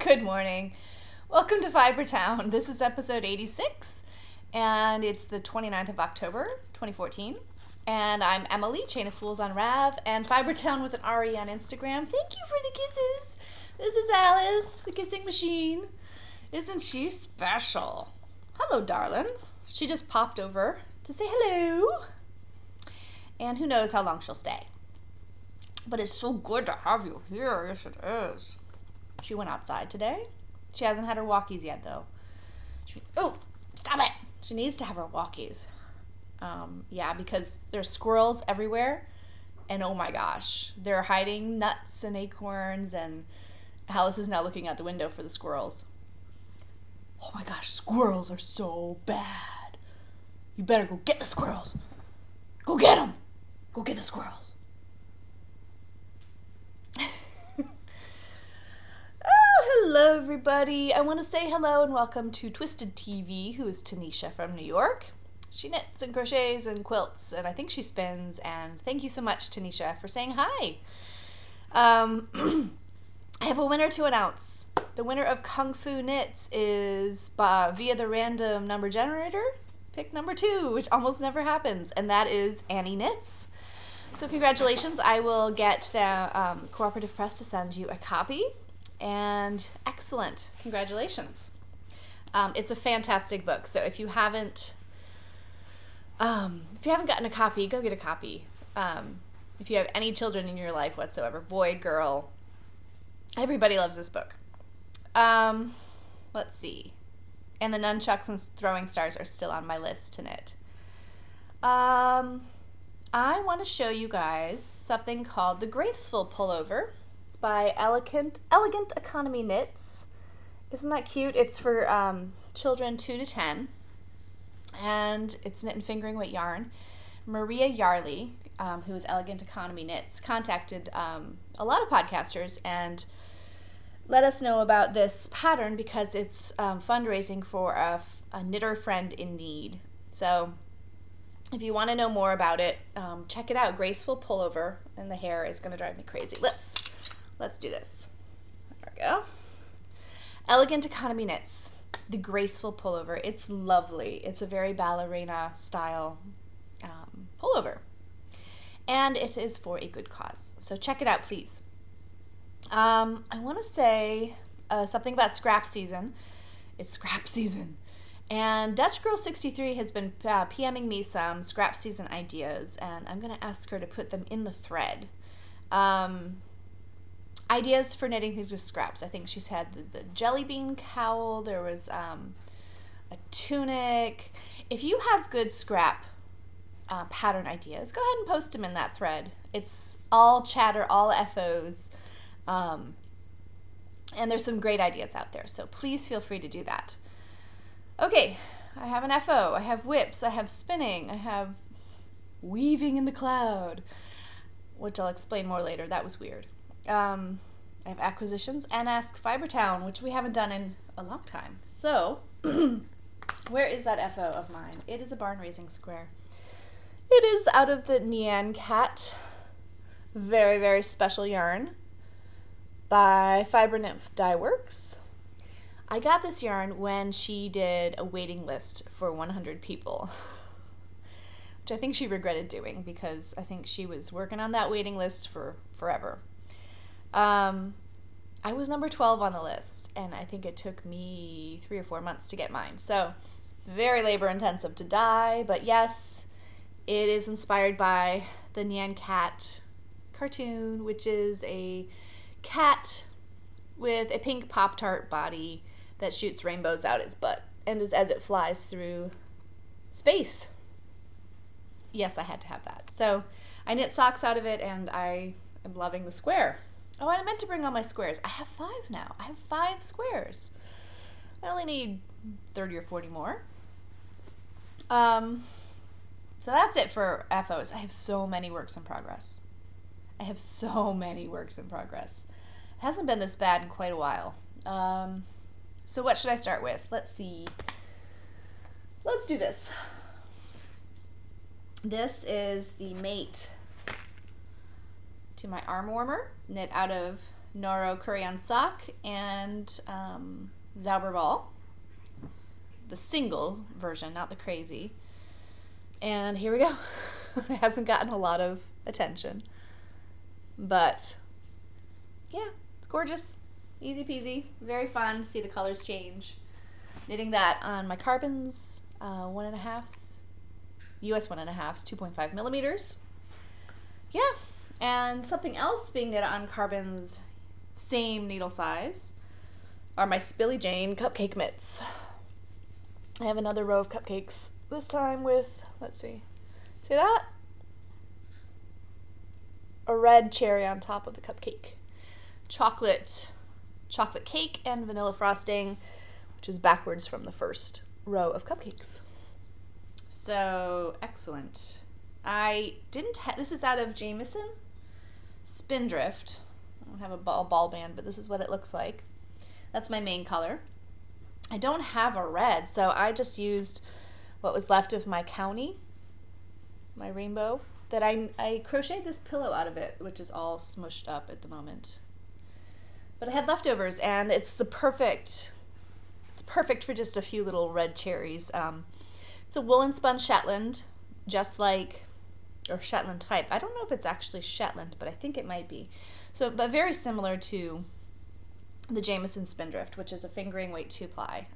Good morning. Welcome to Fibertown. This is episode 86, and it's the 29th of October, 2014. And I'm Emily, Chain of Fools on Rav, and Fibertown with an RE on Instagram. Thank you for the kisses. This is Alice, the kissing machine. Isn't she special? Hello, darling. She just popped over to say hello. And who knows how long she'll stay. But it's so good to have you here. Yes, it is. She went outside today. She hasn't had her walkies yet, though. Oh, stop it! She needs to have her walkies. Yeah, because there's squirrels everywhere, and oh my gosh, they're hiding nuts and acorns, and Alice is now looking out the window for the squirrels. Oh my gosh, squirrels are so bad. You better go get the squirrels. Go get them. Go get the squirrels. Hello, everybody. I want to say hello and welcome to Twisted TV, who is Tanisha from New York. She knits and crochets and quilts, and I think she spins. And thank you so much, Tanisha, for saying hi. I have a winner to announce. The winner of Kung Fu Knits is via the random number generator, pick number 2, which almost never happens, and that is Annie Knits. So congratulations. I will get the Cooperative Press to send you a copy. And excellent. Congratulations. It's a fantastic book. So if you haven't gotten a copy, go get a copy. If you have any children in your life whatsoever, boy, girl, everybody loves this book. Let's see. And the nunchucks and throwing stars are still on my list to knit. I want to show you guys something called the Graceful Pullover. By Elegant Economy Knits. Isn't that cute? It's for children 2 to 10, and it's knit and fingering weight yarn. Maria Yarley, who is Elegant Economy Knits, contacted a lot of podcasters and let us know about this pattern because it's fundraising for a knitter friend in need. So if you want to know more about it, check it out. Graceful Pullover, and the hair is going to drive me crazy. Let's do this. There we go. Elegant Economy Knits, the Graceful Pullover. It's lovely. It's a very ballerina style pullover. And it is for a good cause. So check it out, please. I want to say something about scrap season. It's scrap season. And Dutch Girl 63 has been PMing me some scrap season ideas, and I'm going to ask her to put them in the thread. Ideas for knitting things with scraps. I think she's had the jelly bean cowl. There was a tunic. If you have good scrap pattern ideas, go ahead and post them in that thread. It's all chatter, all FOs. And there's some great ideas out there. So please feel free to do that. Okay, I have an FO. I have whips. I have spinning. I have weaving in the cloud, which I'll explain more later. That was weird. I have acquisitions and Ask Fibertown, which we haven't done in a long time. So, where is that FO of mine? It is a barn raising square. It is out of the Nyan Cat, very, very special yarn by Fiber Nymph Dye Works. I got this yarn when she did a waiting list for 100 people. Which I think she regretted doing because I think she was working on that waiting list for forever. I was number 12 on the list, and I think it took me 3 or 4 months to get mine. So it's very labor intensive to dye, but yes, it is inspired by the Nyan Cat cartoon, which is a cat with a pink Pop-Tart body that shoots rainbows out its butt and as it flies through space. Yes, I had to have that. So I knit socks out of it, and I am loving the square. Oh, I meant to bring all my squares. I have 5 now. I have 5 squares. I only need 30 or 40 more. So that's it for FOs. I have so many works in progress. It hasn't been this bad in quite a while. So what should I start with? Let's see. Let's do this. This is the mate to my arm warmer, knit out of Noro Korean sock and Zauberball, the single version, not the crazy. And here we go. It hasn't gotten a lot of attention, but yeah, it's gorgeous, easy peasy, very fun to see the colors change. Knitting that on my Carbons 1.5s, US 1.5s, 2.5 millimeters. Yeah, and something else being knit on Carbons, same needle size, are my Billie Jane cupcake mitts. I have another row of cupcakes, this time with, let's see that? A red cherry on top of the cupcake. Chocolate cake and vanilla frosting, which is backwards from the first row of cupcakes. So, excellent. This is out of Jameson Spindrift. I don't have a ball band, but this is what it looks like. That's my main color. I don't have a red, so I just used what was left of my County, my rainbow, that I crocheted this pillow out of it, which is all smushed up at the moment. But I had leftovers, and it's perfect for just a few little red cherries. It's a woolen spun Shetland, or Shetland type. I don't know if it's actually Shetland, but I think it might be. So, but very similar to the Jameson Spindrift, which is a fingering weight 2-ply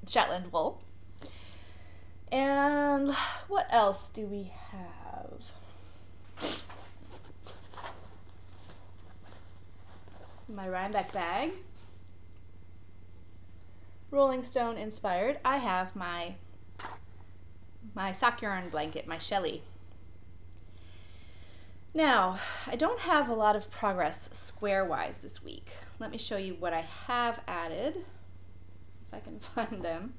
Shetland wool. And what else do we have? My Rhinebeck bag. Rolling Stone inspired. I have my sock yarn blanket, my Shelly. Now, I don't have a lot of progress square-wise this week. Let me show you what I have added, if I can find them.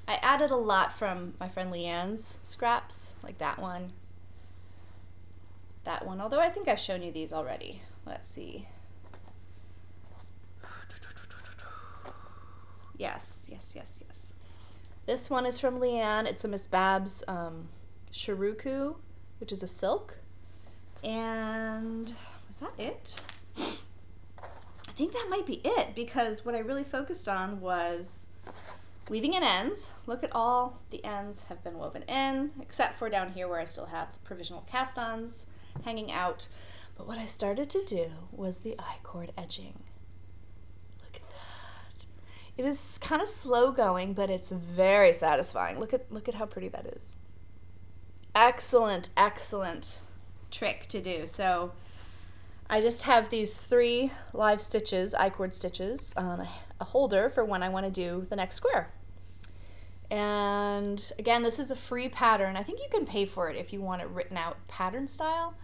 I added a lot from my friend Leanne's scraps, like that one, although I think I've shown you these already. Let's see. Yes. This one is from Leanne. It's a Miss Babs Shiruku, which is a silk. And was that it? I think that might be it, because what I really focused on was weaving in ends. Look at all the ends have been woven in, except for down here where I still have provisional cast-ons hanging out. But what I started to do was the I-cord edging. Look at that. It is kind of slow going, but it's very satisfying. Look at how pretty that is. Excellent trick to do. So I just have these 3 live stitches, I-cord stitches, on a holder for when I want to do the next square. And again, this is a free pattern. I think you can pay for it if you want it written out pattern style,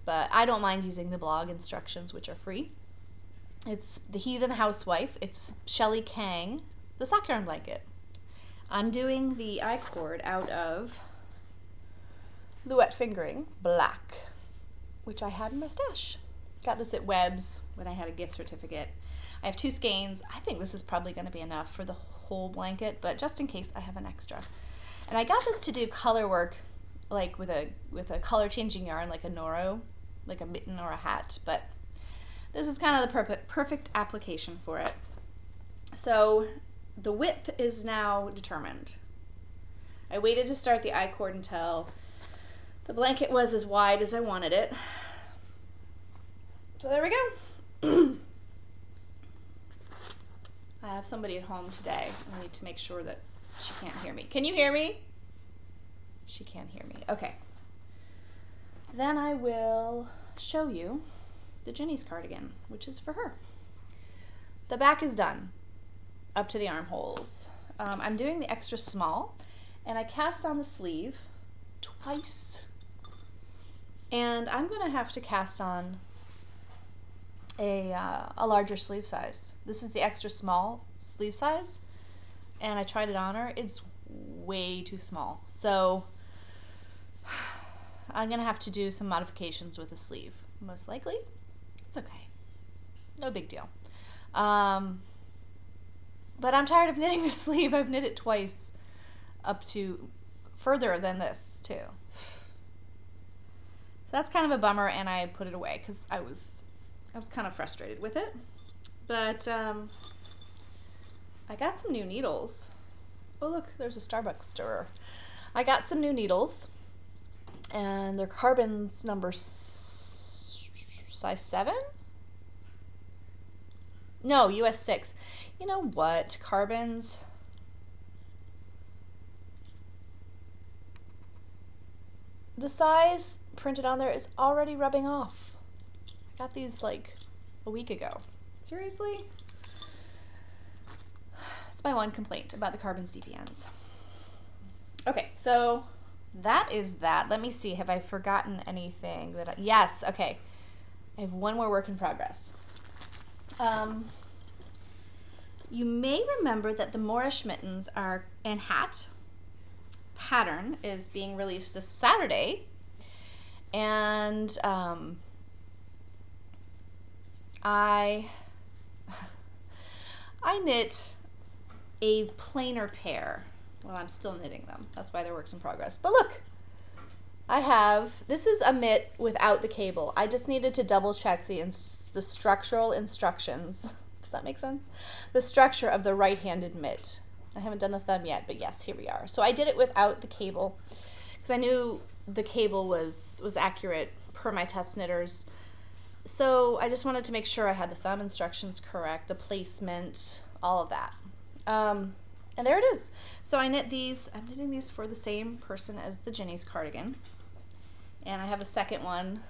but I don't mind using the blog instructions, which are free. It's The Heathen Housewife. It's Shelley Kang, the sock yarn blanket. I'm doing the I-cord out of Luette Fingering Black, which I had in my stash. Got this at Webb's when I had a gift certificate. I have 2 skeins. I think this is probably going to be enough for the whole blanket, but just in case I have an extra. And I got this to do color work, like with a color changing yarn, like a Noro, like a mitten or a hat, but this is kind of the perfect application for it. So the width is now determined. I waited to start the I-cord until the blanket was as wide as I wanted it. So there we go. I have somebody at home today. I need to make sure that she can't hear me. Can you hear me? She can't hear me. Okay. Then I will show you the Jenny's cardigan, which is for her. The back is done, up to the armholes. I'm doing the extra small, and I cast on the sleeve twice. And I'm going to have to cast on a larger sleeve size. This is the extra small sleeve size, and I tried it on her. It's way too small. So I'm going to have to do some modifications with the sleeve, most likely. It's okay. No big deal. But I'm tired of knitting the sleeve. I've knit it twice, up to further than this too. that's kind of a bummer, and I put it away because I was kind of frustrated with it. But I got some new needles. Oh look, there's a Starbucks stirrer. I got some new needles, and they're Carbons number size 7? No, US 6. You know what? Carbons. The size printed on there is already rubbing off. I got these like a week ago. Seriously? It's my one complaint about the Carbons DPNs. Okay, so that is that. Let me see. Have I forgotten anything that yes, okay. I have one more work in progress. You may remember that the Moorish Mittens and hat pattern is being released this Saturday, and I knit a plainer pair. Well, I'm still knitting them. That's why they're works in progress. But look, this is a mitt without the cable. I just needed to double check the structural instructions. Does that make sense? The structure of the right-handed mitt. I haven't done the thumb yet, but yes, here we are. So I did it without the cable because I knew the cable was accurate per my test knitters. So I just wanted to make sure I had the thumb instructions correct, the placement, all of that. And there it is. So I knit these. I'm knitting these for the same person as the Ginny's cardigan. And I have a second one.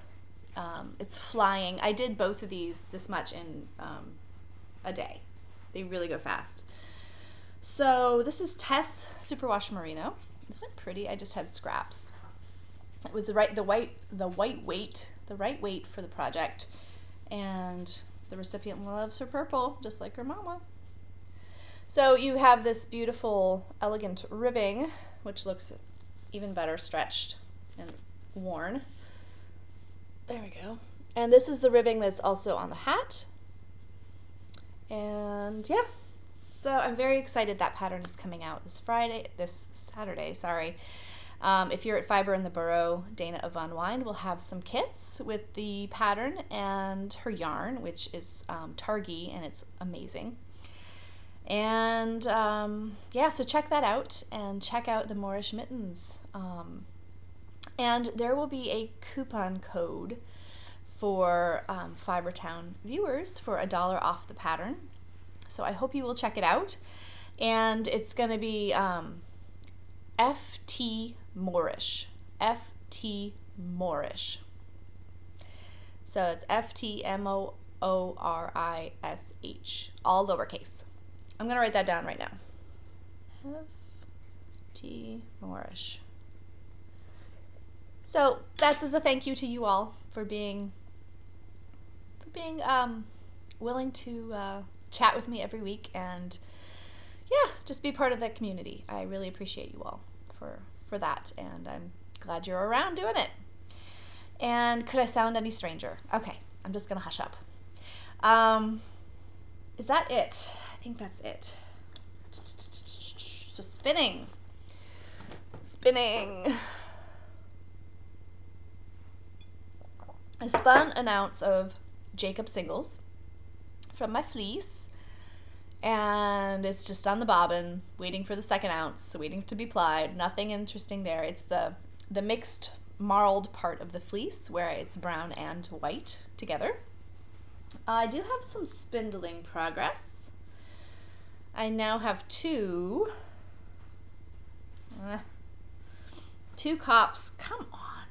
It's flying. I did both of these this much in a day. They really go fast. So this is Tess Superwash Merino. Isn't it pretty? I just had scraps. It was the right weight for the project, and the recipient loves her purple just like her mama. So you have this beautiful elegant ribbing, which looks even better stretched and worn. There we go. And this is the ribbing that's also on the hat. And yeah, so I'm very excited that pattern is coming out this Saturday, sorry. If you're at Fiber in the Borough, Dana of Von Wind will have some kits with the pattern and her yarn, which is Targhee, and it's amazing. And yeah, so check that out, and check out the Moorish Mittens. And there will be a coupon code for Fibertown viewers for $1 off the pattern. So I hope you will check it out. And it's going to be FT Moorish. FT Moorish. So it's FTMOORISH, all lowercase. I'm going to write that down right now. FT Moorish. So that's as a thank you to you all for being willing to chat with me every week, and yeah, just be part of that community. I really appreciate you all for that, and I'm glad you're around doing it. And could I sound any stranger? Okay, I'm just gonna hush up. Is that it? I think that's it. So spinning. I spun an ounce of Jacob Singles from my fleece, and it's just on the bobbin, waiting for the second ounce, waiting to be plied. Nothing interesting there. It's the mixed marled part of the fleece where it's brown and white together. I do have some spindling progress. I now have two cops, come on,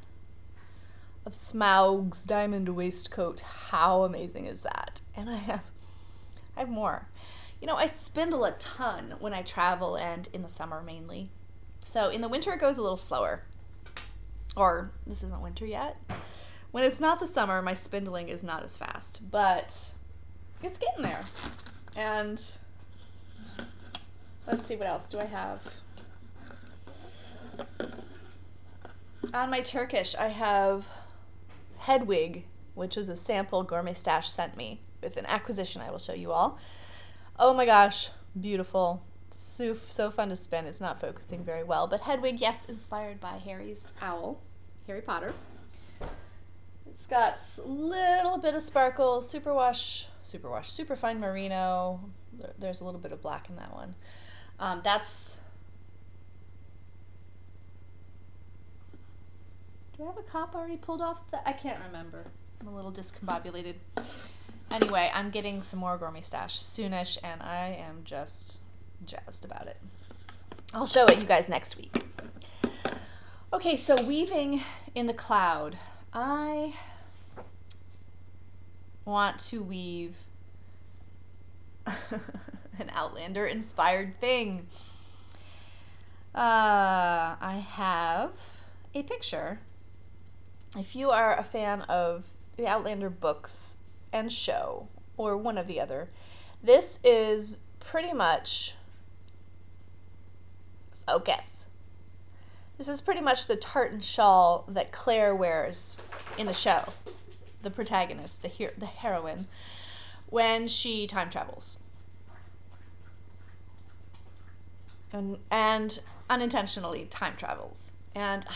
of Smaug's diamond waistcoat. How amazing is that? And I have more. You know, I spindle a ton when I travel and in the summer mainly. So in the winter it goes a little slower. Or this isn't winter yet. When it's not the summer, my spindling is not as fast, but it's getting there. And let's see, what else do I have? On my Turkish, I have Hedwig, which was a sample Gourmet Stash sent me with an acquisition I will show you all. Oh my gosh, beautiful. So fun to spin. It's not focusing very well, but Hedwig, yes, inspired by Harry's owl, Harry Potter. It's got a little bit of sparkle, superwash, super fine merino. There's a little bit of black in that one. That's. Do I have a comp already pulled off? That I can't remember. I'm a little discombobulated. Anyway, I'm getting some more Gourmet Stash soonish, and I am just jazzed about it. I'll show it you guys next week. Okay, so weaving in the cloud. I want to weave an Outlander inspired thing. I have a picture. If you are a fan of the Outlander books and show, or one of the other, this is pretty much focus. This is pretty much the tartan shawl that Claire wears in the show, the protagonist, the heroine, when she time travels. And unintentionally time travels. And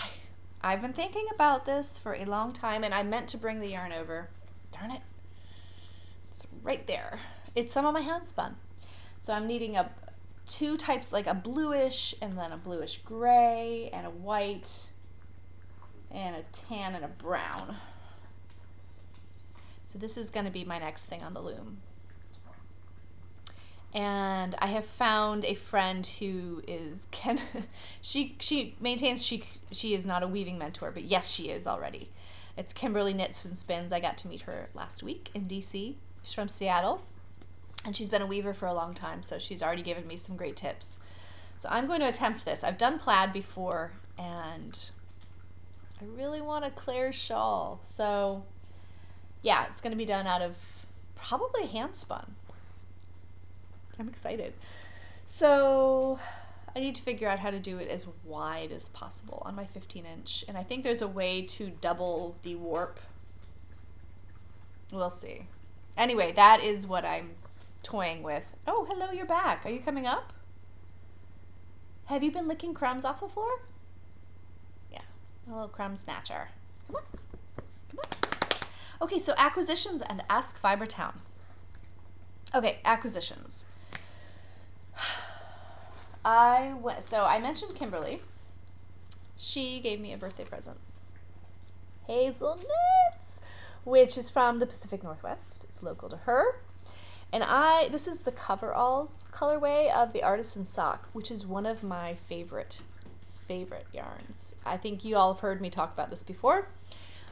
I've been thinking about this for a long time, and I meant to bring the yarn over. Darn it. It's right there. It's some of my hand spun. So I'm needing two types, like a bluish and then a bluish gray and a white and a tan and a brown. So this is going to be my next thing on the loom. And I have found a friend who is she maintains she is not a weaving mentor, but yes, she is already. It's Kimberly Knits and Spins. I got to meet her last week in DC. She's from Seattle. And she's been a weaver for a long time, so she's already given me some great tips. So I'm going to attempt this. I've done plaid before, and I really want a Claire shawl. So yeah, it's going to be done out of probably hand spun. I'm excited. So I need to figure out how to do it as wide as possible on my 15-inch, and I think there's a way to double the warp. We'll see. Anyway, that is what I'm toying with. Oh, hello, you're back. Are you coming up? Have you been licking crumbs off the floor? Yeah, a little crumb snatcher. Come on. Come on. Okay, so acquisitions and Ask Fibertown. Okay, acquisitions. So I mentioned Kimberly. She gave me a birthday present. Hazelnuts, which is from the Pacific Northwest. It's local to her. And this is the coveralls colorway of the Artisan Sock, which is one of my favorite yarns. I think you all have heard me talk about this before.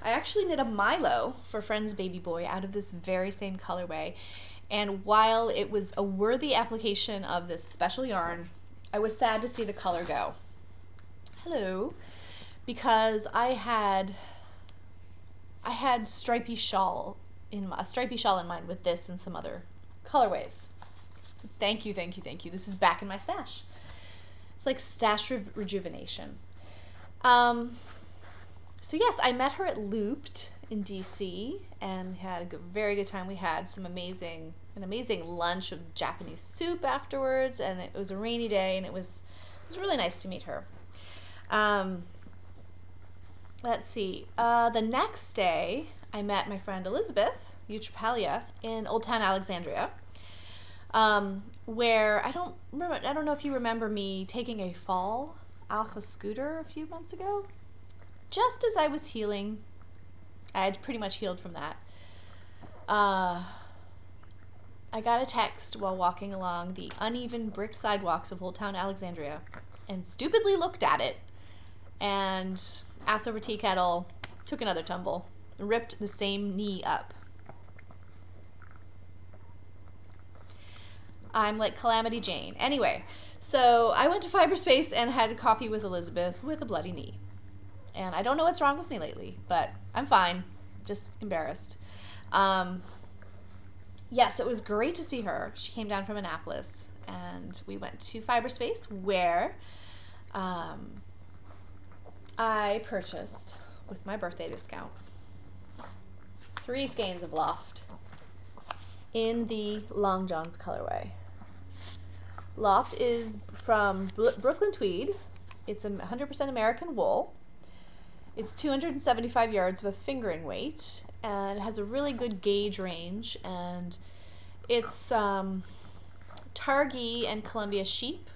I actually knit a Milo for Friend's baby boy out of this very same colorway. And while it was a worthy application of this special yarn, I was sad to see the color go. Hello. Because I had stripy shawl in mind with this and some other colorways. So thank you. This is back in my stash. It's like stash rejuvenation. So yes, I met her at Looped in DC and had a very good time. We had an amazing lunch of Japanese soup afterwards, and it was a rainy day, and it was really nice to meet her. Let's see. The next day, I met my friend Elizabeth Utrapalia in Old Town Alexandria, where I don't know if you remember me taking a fall off a scooter a few months ago. Just as I was healing, I had pretty much healed from that. I got a text while walking along the uneven brick sidewalks of Old Town Alexandria and stupidly looked at it and ass over tea kettle, took another tumble, ripped the same knee up. I'm like Calamity Jane. Anyway, so I went to Fiberspace and had coffee with Elizabeth with a bloody knee. And I don't know what's wrong with me lately, but I'm fine. Just embarrassed. Yes, it was great to see her. She came down from Annapolis, and we went to Fiberspace, where I purchased, with my birthday discount, 3 skeins of Loft in the Long Johns colorway. Loft is from Brooklyn Tweed. It's 100% American wool. It's 275 yards with fingering weight, and it has a really good gauge range, and it's Targhee and Columbia sheep,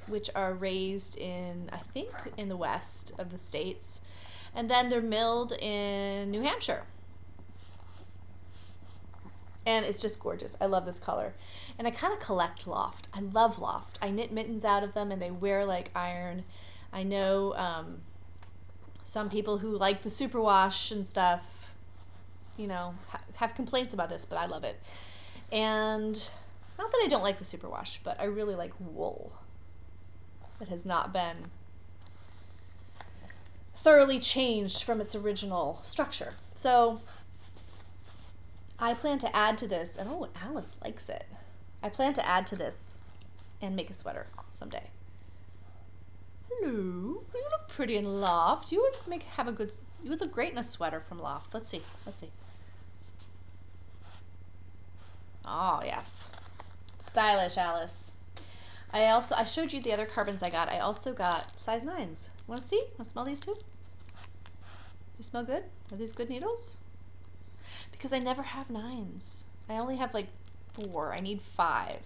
which are raised in, I think, in the west of the states, and then they're milled in New Hampshire. And it's just gorgeous. I love this color. And I kind of collect loft. I love loft. I knit mittens out of them, and they wear like iron. I know some people who like the superwash and stuff, you know, have complaints about this, but I love it. And not that I don't like the superwash, but I really like wool that has not been thoroughly changed from its original structure. So I plan to add to this, and oh, Alice likes it. I plan to add to this and make a sweater someday. Hello, you look pretty in loft. You would you would look great in a sweater from loft. Let's see. Oh, yes. Stylish, Alice. I showed you the other carbons I got. I also got size 9s. Want to see? Want to smell these too? They smell good? Are these good needles? Because I never have 9s. I only have like 4. I need 5.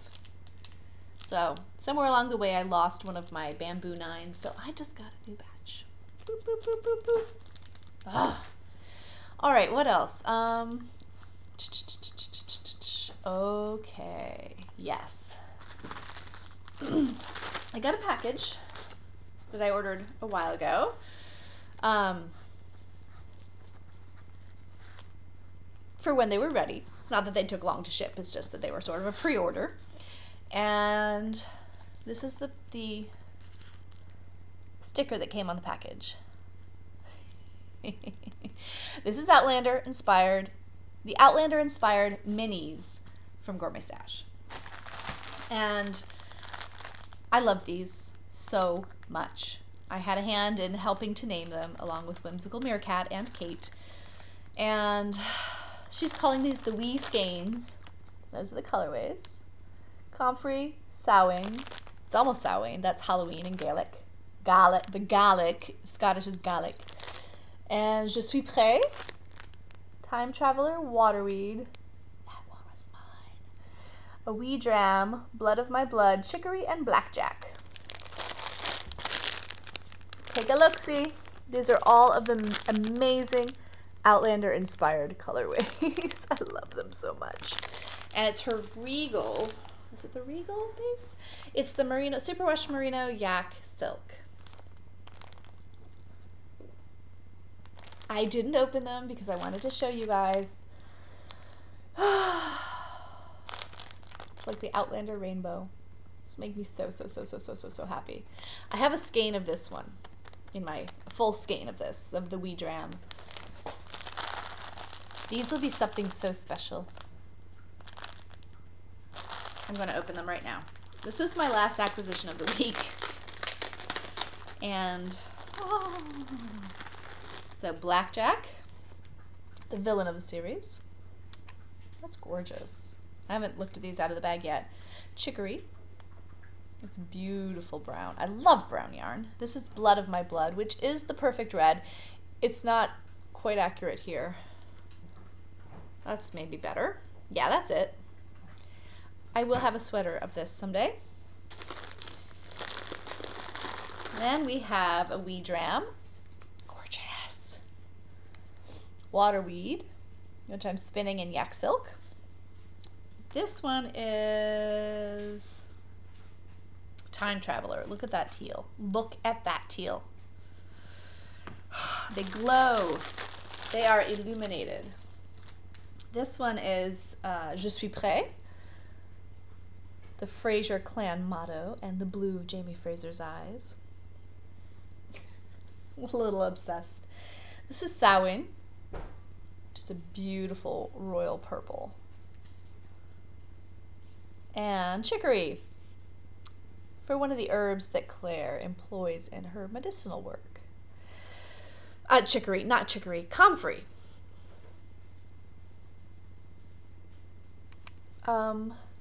So somewhere along the way I lost one of my bamboo 9s, so I just got a new batch. Boop, boop, boop, boop, boop. Ah. All right, what else? Okay, yes. I got a package that I ordered a while ago. For when they were ready. It's not that they took long to ship, it's just that they were sort of a pre-order. And this is the sticker that came on the package. This is Outlander inspired, the Outlander inspired minis from Gourmet Stash. And I love these so much. I had a hand in helping to name them along with Whimsical Meerkat and Kate. And she's calling these the Wee Skeins. Those are the colorways. Comfrey, Samhain. It's almost Samhain. That's Halloween in Gaelic. The Gaelic. Scottish is Gaelic. And Je suis prêt. Time Traveler, Waterweed. That one was mine. A Wee Dram, Blood of My Blood, Chicory, and Blackjack. Take a look-see. These are all of the amazing Outlander inspired colorways. I love them so much. And it's her Regal. Is it the Regal base? It's the Merino Superwash Merino Yak Silk. I didn't open them because I wanted to show you guys. It's like the Outlander rainbow. This makes me so happy. I have a skein of this one in my full skein of this, of the Wee Dram. These will be something so special. I'm going to open them right now. This was my last acquisition of the week. And so Blackjack, the villain of the series. That's gorgeous. I haven't looked at these out of the bag yet. Chicory. It's beautiful brown. I love brown yarn. This is Blood of My Blood, which is the perfect red. It's not quite accurate here. That's maybe better. Yeah, that's it. I will have a sweater of this someday. Then we have a Wee Dram. Gorgeous. Waterweed, which I'm spinning in Yak Silk. This one is Time Traveler. Look at that teal. Look at that teal. They glow. They are illuminated. This one is Je suis prêt, the Fraser clan motto, and the blue of Jamie Fraser's eyes. A little obsessed. This is Samhain, which is a beautiful royal purple. And Chicory, for one of the herbs that Claire employs in her medicinal work. Chicory, not chicory, comfrey.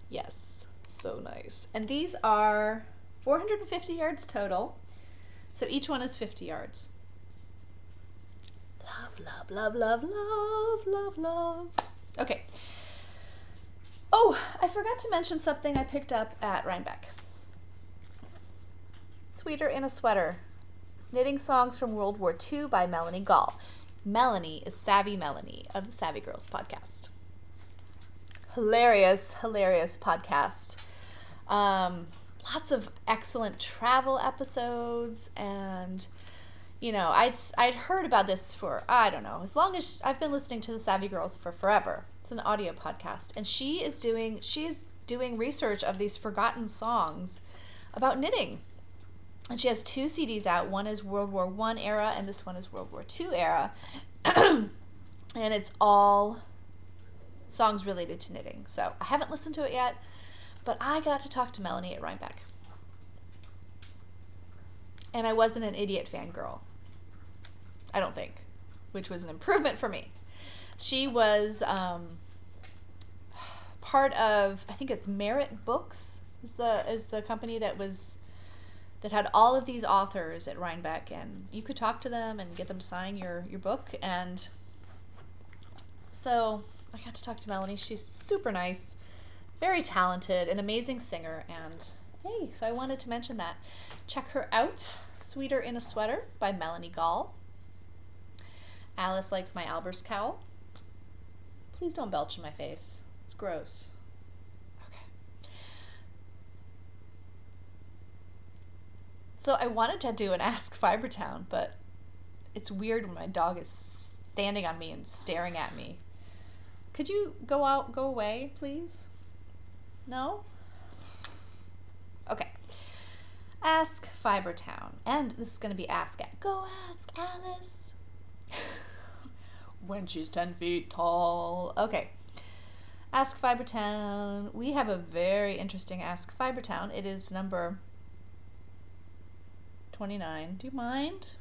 Yes, so nice. And these are 450 yards total, so each one is 50 yards. love, love, love, love, love, love. Okay. Oh, I forgot to mention something I picked up at Rhinebeck. Sweeter in a Sweater. Knitting Songs from World War II by Melanie Gall. Melanie is Savvy Melanie of the Savvy Girls podcast. Hilarious, hilarious podcast. Lots of excellent travel episodes, and you know, I'd heard about this for, I don't know, as long as I've been listening to the Savvy Girls for forever. It's an audio podcast, and she is doing research of these forgotten songs about knitting. And she has 2 CDs out. One is World War I era, and this one is World War II era. And it's all songs related to knitting. So I haven't listened to it yet, but I got to talk to Melanie at Rhinebeck. And I wasn't an idiot fangirl. I don't think. Which was an improvement for me. She was part of, I think it's Merit Books is the company that had all of these authors at Rhinebeck, and you could talk to them and get them to sign your book. And so I got to talk to Melanie. She's super nice, very talented, an amazing singer, and hey, so I wanted to mention that. Check her out, Sweeter in a Sweater by Melanie Gall. Alice likes my Albers cowl. Please don't belch in my face. It's gross. Okay. So I wanted to do an Ask Fibertown, but it's weird when my dog is standing on me and staring at me. Could you go away, please? No? Okay. Ask Fibertown. And this is going to be Ask It. Go ask Alice. When she's 10 feet tall. Okay. Ask Fibertown. We have a very interesting Ask Fibertown. It is number 29. Do you mind?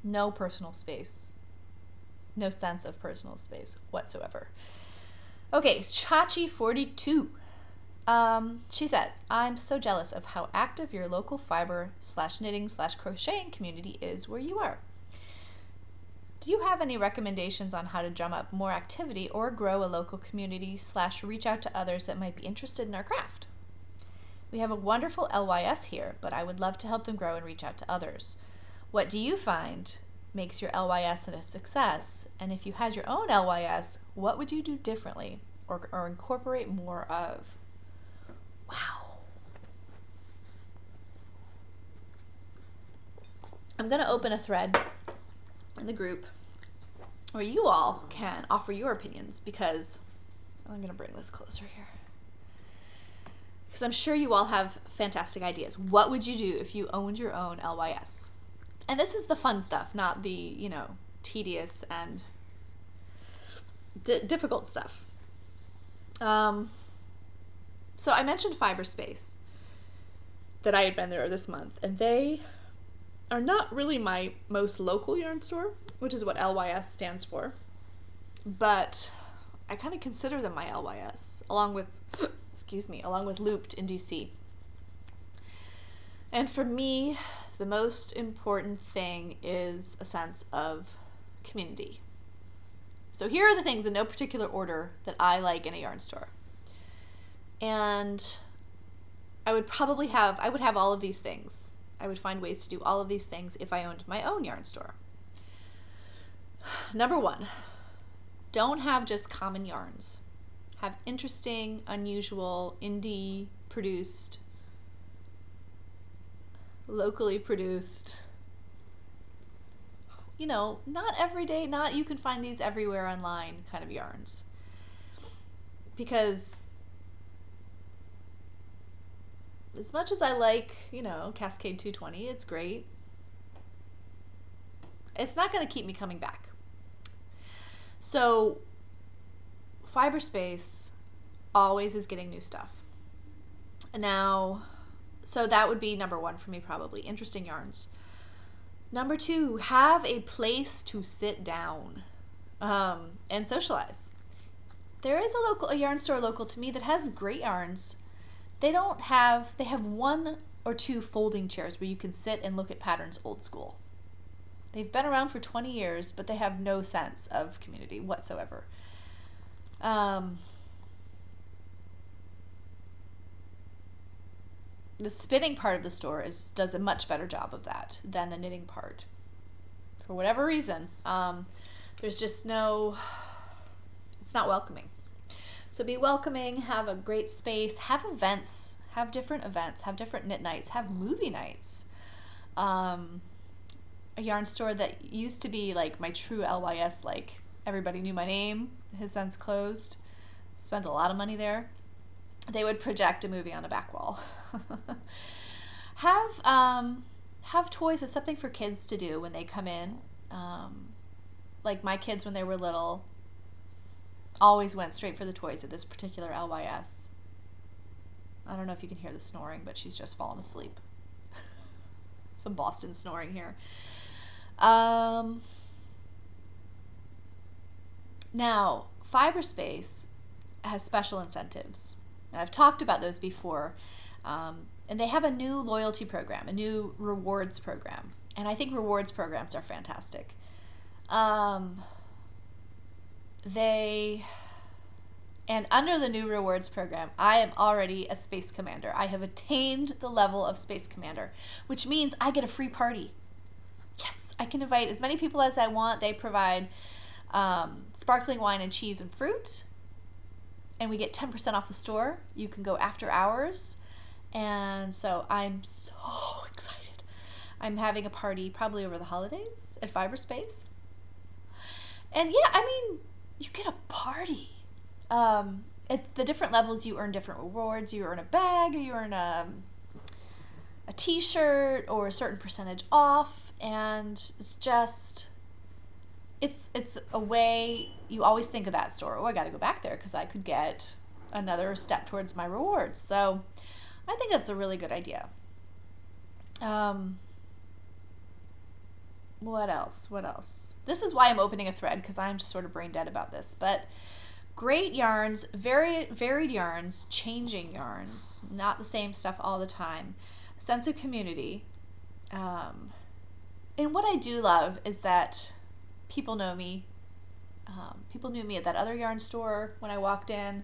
No personal space. No sense of personal space whatsoever. Okay, Chachi42. She says, I'm so jealous of how active your local fiber/knitting/crocheting community is where you are. Do you have any recommendations on how to drum up more activity or grow a local community/reach out to others that might be interested in our craft? We have a wonderful LYS here, but I would love to help them grow and reach out to others. What do you find makes your LYS a success? And if you had your own LYS, what would you do differently or incorporate more of? Wow. I'm going to open a thread in the group where you all can offer your opinions, because I'm going to bring this closer here. Because I'm sure you all have fantastic ideas. What would you do if you owned your own LYS? And this is the fun stuff, not the, tedious and difficult stuff. So I mentioned Fiberspace, that I had been there this month, and they are not really my most local yarn store, which is what LYS stands for, but I kind of consider them my LYS, along with Looped in DC. And for me, the most important thing is a sense of community. So here are the things in no particular order that I like in a yarn store. And I would have all of these things. I would find ways to do all of these things if I owned my own yarn store. Number 1, don't have just common yarns. Have interesting, unusual, indie produced, locally produced, not every day, not you can find these everywhere online kind of yarns. Because as much as I like, Cascade 220, it's great. It's not going to keep me coming back. So Fiberspace always is getting new stuff. Now, so that would be number 1 for me, probably. Interesting yarns. Number 2, have a place to sit down and socialize. There is a yarn store local to me that has great yarns. They have 1 or 2 folding chairs where you can sit and look at patterns old school. They've been around for 20 years, but they have no sense of community whatsoever. The spinning part of the store does a much better job of that than the knitting part. For whatever reason, there's just it's not welcoming. So be welcoming, have a great space, have events, have different knit nights, have movie nights. A yarn store that used to be like my true LYS, like everybody knew my name, has since closed. Spent a lot of money there. They would project a movie on a back wall. Have toys as something for kids to do when they come in. Like my kids when they were little always went straight for the toys at this particular LYS. I don't know if you can hear the snoring, but she's just fallen asleep. Some Boston snoring here. Now, Fiberspace has special incentives. And I've talked about those before. And they have a new loyalty program, a new rewards program. And I think rewards programs are fantastic. And under the new rewards program, I am already a Space Commander. I have attained the level of Space Commander, which means I get a free party. Yes, I can invite as many people as I want. They provide sparkling wine and cheese and fruit, and we get 10% off the store. You can go after hours, and so I'm so excited. I'm having a party probably over the holidays at Fiberspace. And yeah, I mean, you get a party. At the different levels, you earn different rewards. You earn a bag, or you earn a t-shirt, or a certain percentage off, and it's just, it's a way, you always think of that store. Oh, I got to go back there because I could get another step towards my rewards. So I think that's a really good idea. What else? This is why I'm opening a thread, because I'm just sort of brain dead about this. But great yarns, very varied yarns, changing yarns, not the same stuff all the time. A sense of community. And what I do love is that people know me. People knew me at that other yarn store when I walked in.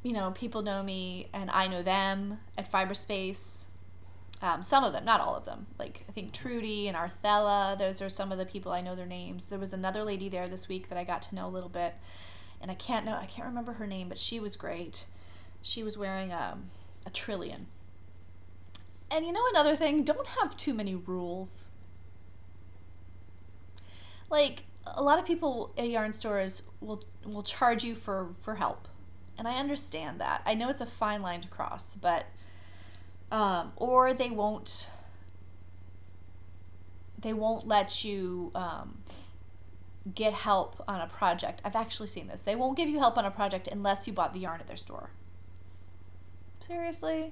You know, people know me and I know them at Fiberspace. Some of them, not all of them. Like, I think Trudy and Arthella, those are some of the people I know their names. There was another lady there this week that I got to know a little bit, and I can't remember her name, but she was great. She was wearing a Trillian. And you know another thing, don't have too many rules. Like, a lot of people at yarn stores will charge you for help. And I understand that. I know it's a fine line to cross, but or they won't let you get help on a project. I've actually seen this. They won't give you help on a project unless you bought the yarn at their store. Seriously?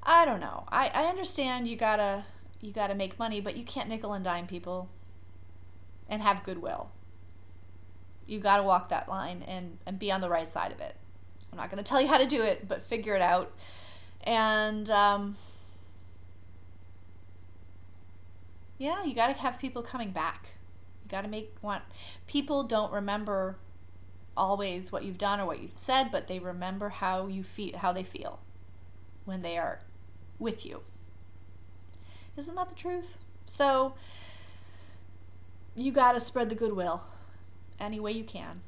I don't know. I understand you gotta make money, but you can't nickel and dime people and have goodwill. You gotta walk that line and be on the right side of it. I'm not gonna tell you how to do it, but figure it out. And yeah, you gotta have people coming back. You gotta people don't remember always what you've done or what you've said, but they remember how they feel when they are with you. Isn't that the truth? So you gotta spread the goodwill any way you can.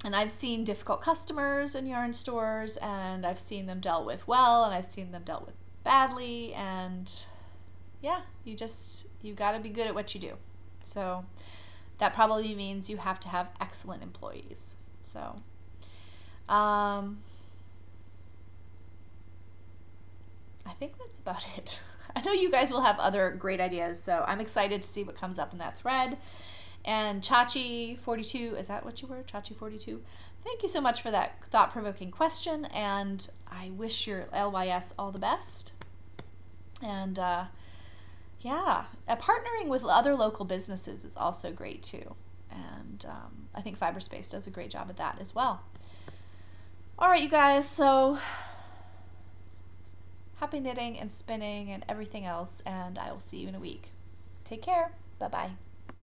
And I've seen difficult customers in yarn stores, and I've seen them dealt with well, and I've seen them dealt with badly, and yeah, you got to be good at what you do. So that probably means you have to have excellent employees. So I think that's about it. I know you guys will have other great ideas, so I'm excited to see what comes up in that thread. And Chachi42, is that what you were? Chachi42? Thank you so much for that thought-provoking question, and I wish your LYS all the best. And yeah, partnering with other local businesses is also great too. And I think Fiberspace does a great job at that as well. All right, you guys, so Happy knitting and spinning and everything else, and I will see you in a week. Take care. Bye-bye.